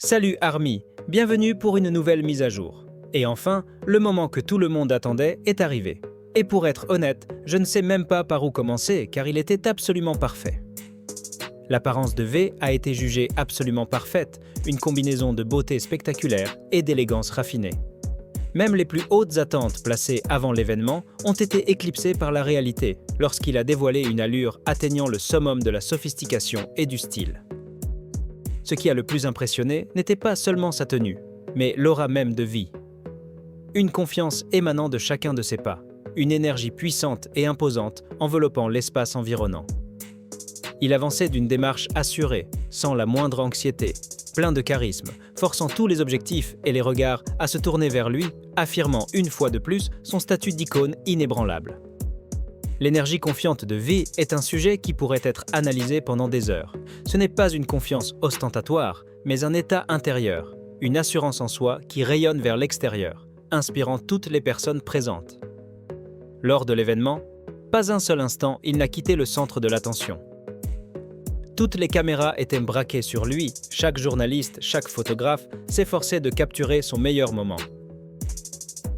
Salut Army, bienvenue pour une nouvelle mise à jour. Et enfin, le moment que tout le monde attendait est arrivé. Et pour être honnête, je ne sais même pas par où commencer car il était absolument parfait. L'apparence de V a été jugée absolument parfaite, une combinaison de beauté spectaculaire et d'élégance raffinée. Même les plus hautes attentes placées avant l'événement ont été éclipsées par la réalité lorsqu'il a dévoilé une allure atteignant le summum de la sophistication et du style. Ce qui a le plus impressionné n'était pas seulement sa tenue, mais l'aura même de V. Une confiance émanant de chacun de ses pas, une énergie puissante et imposante enveloppant l'espace environnant. Il avançait d'une démarche assurée, sans la moindre anxiété, plein de charisme, forçant tous les objectifs et les regards à se tourner vers lui, affirmant une fois de plus son statut d'icône inébranlable. L'énergie confiante de V est un sujet qui pourrait être analysé pendant des heures. Ce n'est pas une confiance ostentatoire, mais un état intérieur, une assurance en soi qui rayonne vers l'extérieur, inspirant toutes les personnes présentes. Lors de l'événement, pas un seul instant il n'a quitté le centre de l'attention. Toutes les caméras étaient braquées sur lui, chaque journaliste, chaque photographe s'efforçait de capturer son meilleur moment.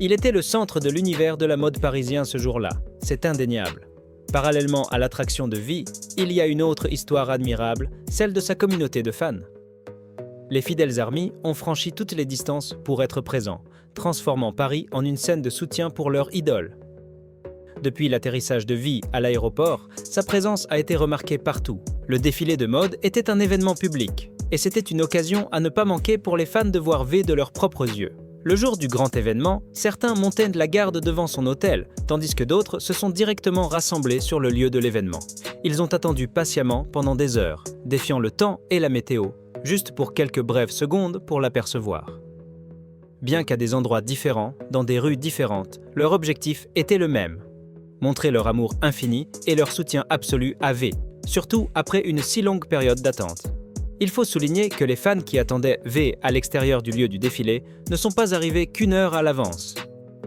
Il était le centre de l'univers de la mode parisien ce jour-là, c'est indéniable. Parallèlement à l'attraction de V, il y a une autre histoire admirable, celle de sa communauté de fans. Les fidèles Army ont franchi toutes les distances pour être présents, transformant Paris en une scène de soutien pour leur idole. Depuis l'atterrissage de V à l'aéroport, sa présence a été remarquée partout. Le défilé de mode était un événement public, et c'était une occasion à ne pas manquer pour les fans de voir V de leurs propres yeux. Le jour du grand événement, certains montaient de la garde devant son hôtel, tandis que d'autres se sont directement rassemblés sur le lieu de l'événement. Ils ont attendu patiemment pendant des heures, défiant le temps et la météo, juste pour quelques brèves secondes pour l'apercevoir. Bien qu'à des endroits différents, dans des rues différentes, leur objectif était le même. Montrer leur amour infini et leur soutien absolu à V, surtout après une si longue période d'attente. Il faut souligner que les fans qui attendaient V à l'extérieur du lieu du défilé ne sont pas arrivés qu'une heure à l'avance.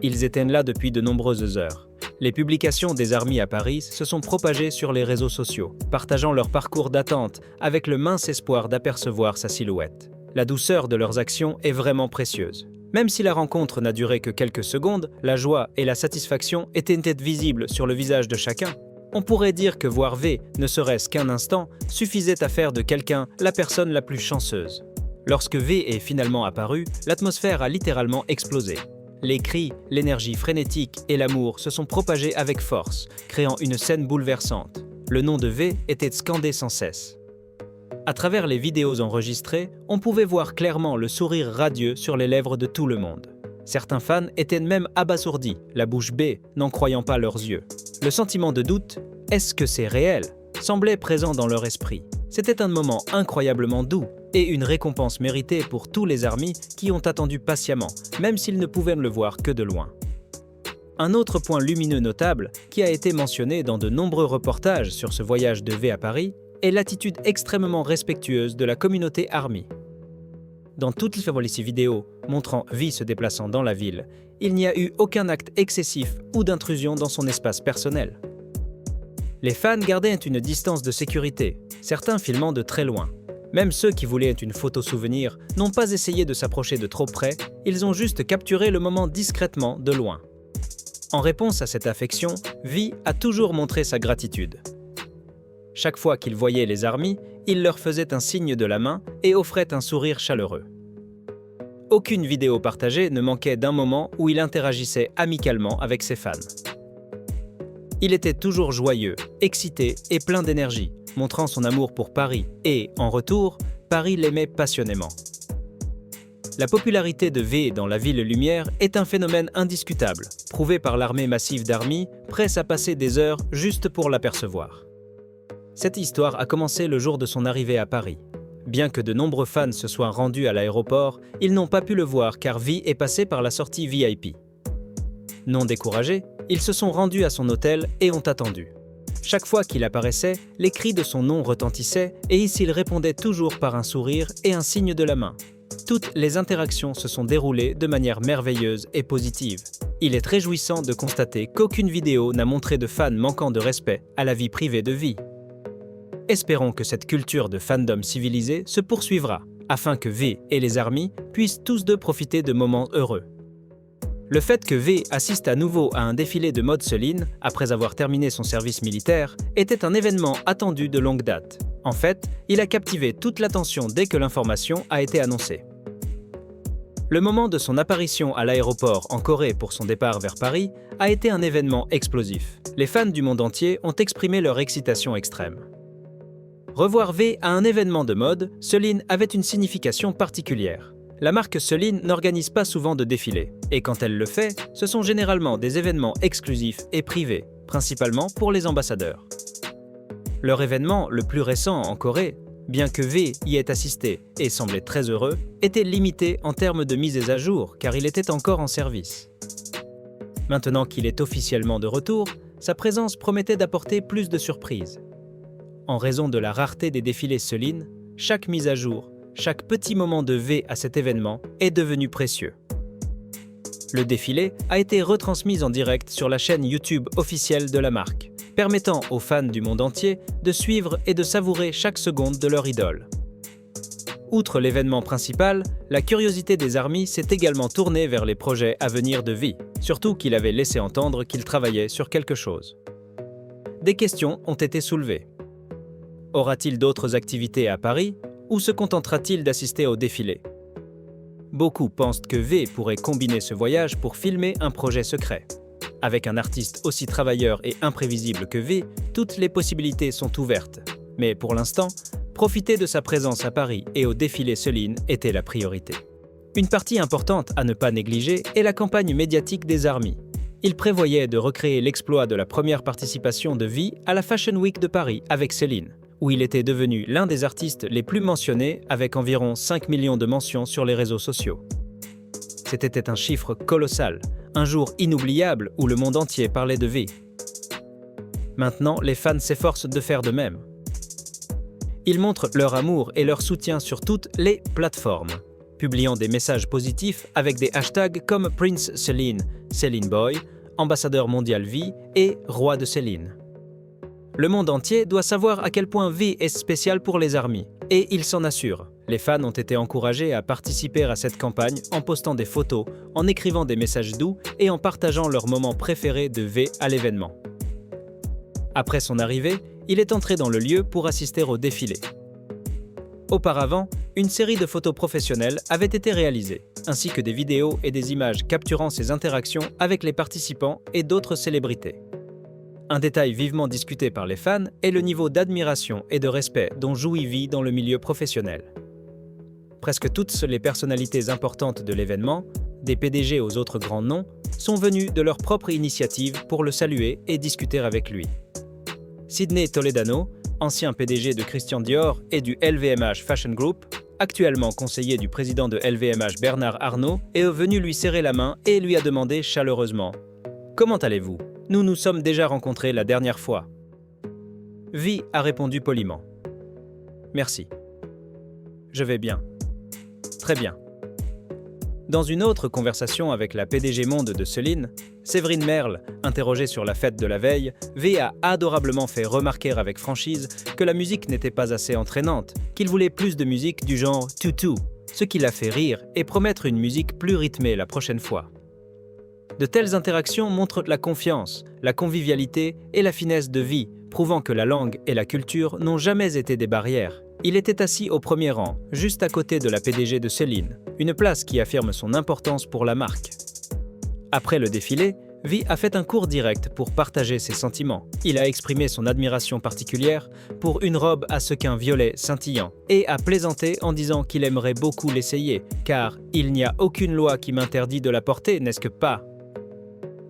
Ils étaient là depuis de nombreuses heures. Les publications des Army à Paris se sont propagées sur les réseaux sociaux, partageant leur parcours d'attente avec le mince espoir d'apercevoir sa silhouette. La douceur de leurs actions est vraiment précieuse. Même si la rencontre n'a duré que quelques secondes, la joie et la satisfaction étaient visibles sur le visage de chacun. On pourrait dire que voir V, ne serait-ce qu'un instant, suffisait à faire de quelqu'un la personne la plus chanceuse. Lorsque V est finalement apparu, l'atmosphère a littéralement explosé. Les cris, l'énergie frénétique et l'amour se sont propagés avec force, créant une scène bouleversante. Le nom de V était scandé sans cesse. À travers les vidéos enregistrées, on pouvait voir clairement le sourire radieux sur les lèvres de tout le monde. Certains fans étaient même abasourdis, la bouche bée, n'en croyant pas leurs yeux. Le sentiment de doute, est-ce que c'est réel, semblait présent dans leur esprit. C'était un moment incroyablement doux et une récompense méritée pour tous les Army qui ont attendu patiemment, même s'ils ne pouvaient le voir que de loin. Un autre point lumineux notable, qui a été mentionné dans de nombreux reportages sur ce voyage de V à Paris, est l'attitude extrêmement respectueuse de la communauté Army. Dans toutes les vidéos montrant V se déplaçant dans la ville, il n'y a eu aucun acte excessif ou d'intrusion dans son espace personnel. Les fans gardaient une distance de sécurité, certains filmant de très loin. Même ceux qui voulaient une photo souvenir n'ont pas essayé de s'approcher de trop près, ils ont juste capturé le moment discrètement de loin. En réponse à cette affection, V a toujours montré sa gratitude. Chaque fois qu'il voyait les Army, il leur faisait un signe de la main et offrait un sourire chaleureux. Aucune vidéo partagée ne manquait d'un moment où il interagissait amicalement avec ses fans. Il était toujours joyeux, excité et plein d'énergie, montrant son amour pour Paris et, en retour, Paris l'aimait passionnément. La popularité de V dans la ville lumière est un phénomène indiscutable, prouvé par l'armée massive d'Army, prête à passer des heures juste pour l'apercevoir. Cette histoire a commencé le jour de son arrivée à Paris. Bien que de nombreux fans se soient rendus à l'aéroport, ils n'ont pas pu le voir car V est passé par la sortie VIP. Non découragés, ils se sont rendus à son hôtel et ont attendu. Chaque fois qu'il apparaissait, les cris de son nom retentissaient et il répondait toujours par un sourire et un signe de la main. Toutes les interactions se sont déroulées de manière merveilleuse et positive. Il est réjouissant de constater qu'aucune vidéo n'a montré de fans manquant de respect à la vie privée de V. Espérons que cette culture de fandom civilisé se poursuivra, afin que V et les armies puissent tous deux profiter de moments heureux. Le fait que V assiste à nouveau à un défilé de mode Celine, après avoir terminé son service militaire, était un événement attendu de longue date. En fait, il a captivé toute l'attention dès que l'information a été annoncée. Le moment de son apparition à l'aéroport en Corée pour son départ vers Paris a été un événement explosif. Les fans du monde entier ont exprimé leur excitation extrême. Revoir V à un événement de mode, Celine avait une signification particulière. La marque Celine n'organise pas souvent de défilés, et quand elle le fait, ce sont généralement des événements exclusifs et privés, principalement pour les ambassadeurs. Leur événement le plus récent en Corée, bien que V y ait assisté et semblait très heureux, était limité en termes de mise à jour car il était encore en service. Maintenant qu'il est officiellement de retour, sa présence promettait d'apporter plus de surprises. En raison de la rareté des défilés Celine, chaque mise à jour, chaque petit moment de V à cet événement est devenu précieux. Le défilé a été retransmis en direct sur la chaîne YouTube officielle de la marque, permettant aux fans du monde entier de suivre et de savourer chaque seconde de leur idole. Outre l'événement principal, la curiosité des armies s'est également tournée vers les projets à venir de V, surtout qu'il avait laissé entendre qu'il travaillait sur quelque chose. Des questions ont été soulevées. Aura-t-il d'autres activités à Paris ou se contentera-t-il d'assister au défilé? Beaucoup pensent que V pourrait combiner ce voyage pour filmer un projet secret. Avec un artiste aussi travailleur et imprévisible que V, toutes les possibilités sont ouvertes. Mais pour l'instant, profiter de sa présence à Paris et au défilé Celine était la priorité. Une partie importante à ne pas négliger est la campagne médiatique des armies. Il prévoyait de recréer l'exploit de la première participation de V à la Fashion Week de Paris avec Celine, où il était devenu l'un des artistes les plus mentionnés avec environ 5 millions de mentions sur les réseaux sociaux. C'était un chiffre colossal, un jour inoubliable où le monde entier parlait de V. Maintenant, les fans s'efforcent de faire de même. Ils montrent leur amour et leur soutien sur toutes les plateformes, publiant des messages positifs avec des hashtags comme Prince Celine, Celine Boy, Ambassadeur mondial V et Roi de Celine. Le monde entier doit savoir à quel point V est spécial pour les armies, et il s'en assure. Les fans ont été encouragés à participer à cette campagne en postant des photos, en écrivant des messages doux et en partageant leurs moments préférés de V à l'événement. Après son arrivée, il est entré dans le lieu pour assister au défilé. Auparavant, une série de photos professionnelles avait été réalisée, ainsi que des vidéos et des images capturant ses interactions avec les participants et d'autres célébrités. Un détail vivement discuté par les fans est le niveau d'admiration et de respect dont jouit V dans le milieu professionnel. Presque toutes les personnalités importantes de l'événement, des PDG aux autres grands noms, sont venues de leur propre initiative pour le saluer et discuter avec lui. Sidney Toledano, ancien PDG de Christian Dior et du LVMH Fashion Group, actuellement conseiller du président de LVMH Bernard Arnault, est venu lui serrer la main et lui a demandé chaleureusement « Comment allez-vous ? Nous nous sommes déjà rencontrés la dernière fois. » V a répondu poliment « Merci. Je vais bien. Très bien. » Dans une autre conversation avec la PDG monde de Celine, Séverine Merle, interrogée sur la fête de la veille, V a adorablement fait remarquer avec franchise que la musique n'était pas assez entraînante, qu'il voulait plus de musique du genre tutu, ce qui l'a fait rire et promettre une musique plus rythmée la prochaine fois. De telles interactions montrent la confiance, la convivialité et la finesse de V, prouvant que la langue et la culture n'ont jamais été des barrières. Il était assis au premier rang, juste à côté de la PDG de Celine, une place qui affirme son importance pour la marque. Après le défilé, V a fait un court direct pour partager ses sentiments. Il a exprimé son admiration particulière pour une robe à sequins violets scintillants et a plaisanté en disant qu'il aimerait beaucoup l'essayer, car il n'y a aucune loi qui m'interdit de la porter, n'est-ce que pas ?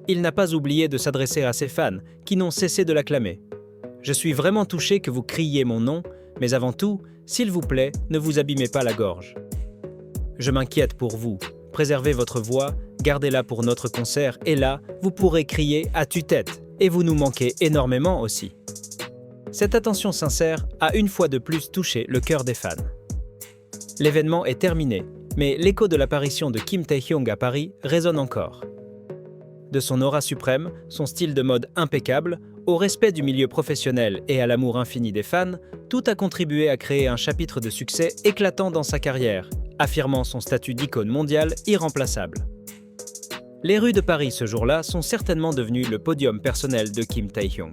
Il n'a pas oublié de s'adresser à ses fans, qui n'ont cessé de l'acclamer. « Je suis vraiment touché que vous criez mon nom, mais avant tout, s'il vous plaît, ne vous abîmez pas la gorge. Je m'inquiète pour vous. Préservez votre voix, gardez-la pour notre concert, et là, vous pourrez crier à tue-tête, et vous nous manquez énormément aussi. » Cette attention sincère a une fois de plus touché le cœur des fans. L'événement est terminé, mais l'écho de l'apparition de Kim Tae-hyung à Paris résonne encore. De son aura suprême, son style de mode impeccable, Au respect du milieu professionnel et à l'amour infini des fans, tout a contribué à créer un chapitre de succès éclatant dans sa carrière, affirmant son statut d'icône mondiale irremplaçable. Les rues de Paris ce jour-là sont certainement devenues le podium personnel de Kim Tae-hyung.